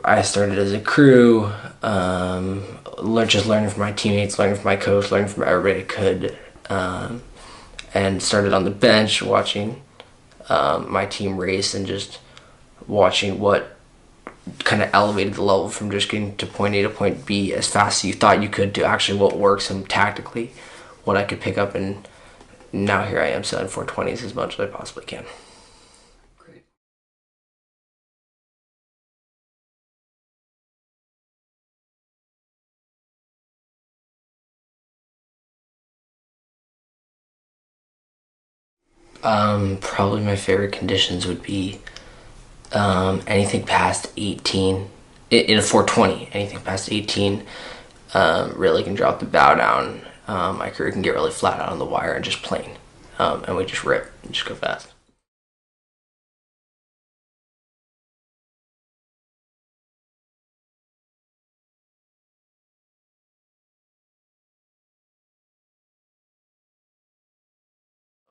I started as a crew, just learning from my teammates, learning from my coach, learning from everybody I could, and started on the bench watching my team race and just watching what kind of elevated the level from just getting to point A to point B as fast as you thought you could to actually what works and tactically what I could pick up, and now here I am selling 420s as much as I possibly can. Great. Probably my favorite conditions would be anything past 18 in a 420. Anything past 18 really can drop the bow down. My career can get really flat out on the wire and just plain, and we just rip and just go fast.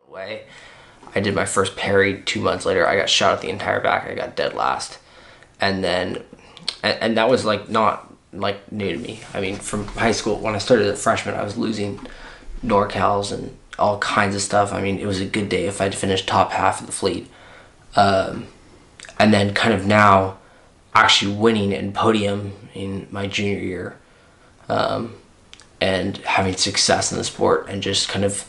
Way I did my first parry 2 months later. I got shot at the entire back. I got dead last, and then and that was like not like new to me. I mean, from high school when I started as a freshman, I was losing NorCals and all kinds of stuff. I mean, it was a good day if I'd finished top half of the fleet, and then kind of now actually winning in podium in my junior year, and having success in the sport and just kind of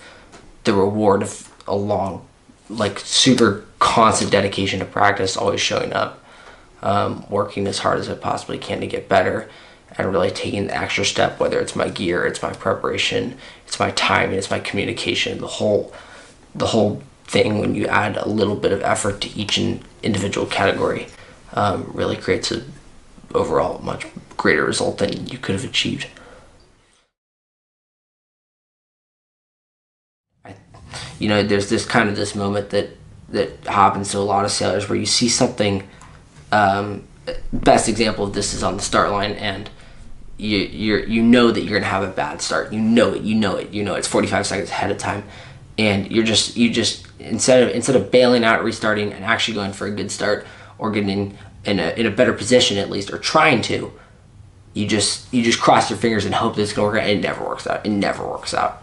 the reward of a long, like super constant dedication to practice, always showing up, working as hard as I possibly can to get better, and really taking the extra step, whether it's my gear, it's my preparation, it's my time, it's my communication, the whole thing. When you add a little bit of effort to each individual category, really creates a overall much greater result than you could have achieved. There's this moment that happens to a lot of sailors where you see something. Best example of this is on the start line, and you know that you're gonna have a bad start. You know it. It's 45 seconds ahead of time, and you just instead of bailing out, restarting, and actually going for a good start or getting in a better position at least, or trying to, you just cross your fingers and hope that it's gonna work out. It never works out. It never works out.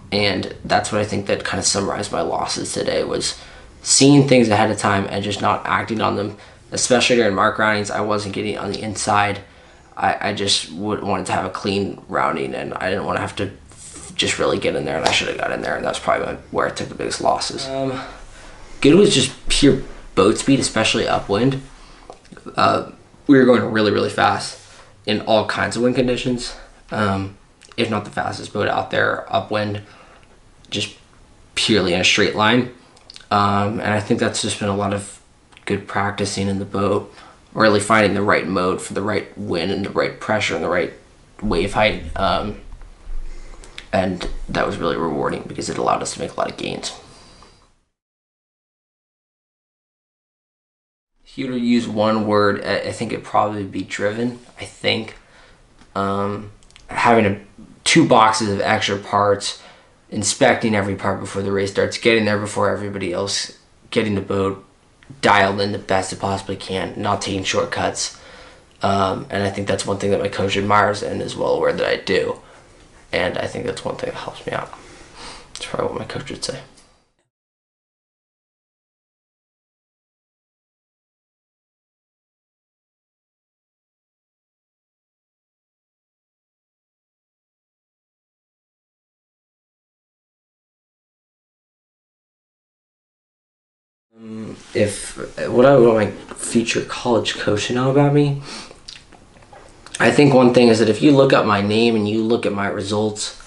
And that's what I think that kind of summarized my losses today, was seeing things ahead of time and just not acting on them. Especially during mark roundings, I wasn't getting on the inside. I just wanted to have a clean rounding, and I didn't want to have to just really get in there, and I should have got in there, and that's probably where I took the biggest losses. Good was just pure boat speed, especially upwind. We were going really, really fast in all kinds of wind conditions. If not the fastest boat out there, upwind, just purely in a straight line. And I think that's just been a lot of good practicing in the boat, really finding the right mode for the right wind and the right pressure and the right wave height. And that was really rewarding because it allowed us to make a lot of gains. If you were to use one word, I think it'd probably be driven. I think having two boxes of extra parts, inspecting every part before the race starts, getting there before everybody else, getting the boat dialed in the best it possibly can, not taking shortcuts. And I think that's one thing that my coach admires and is well aware that I do. And I think that's one thing that helps me out. That's probably what my coach would say. If what I would want my future college coach to know about me, I think one thing is that if you look up my name and you look at my results,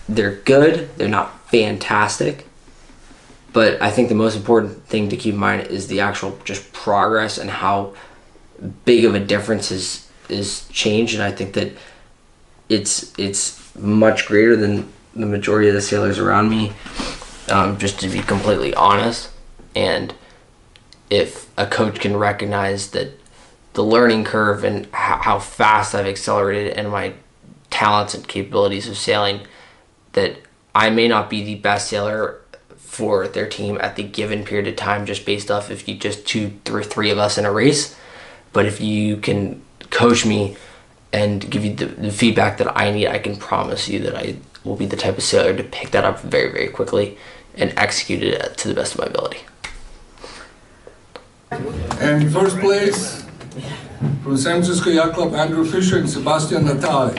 they're good, they're not fantastic, but I think the most important thing to keep in mind is the actual just progress and how big of a difference is changed. And I think that it's much greater than the majority of the sailors around me, just to be completely honest. And if a coach can recognize that the learning curve and how fast I've accelerated and my talents and capabilities of sailing, that I may not be the best sailor for their team at the given period of time, just based off if you just two or three of us in a race. But if you can coach me and give you the feedback that I need, I can promise you that I will be the type of sailor to pick that up very, very quickly and execute it to the best of my ability. And first place from San Francisco Yacht Club, Andrew Fisher and Sebastian Natale.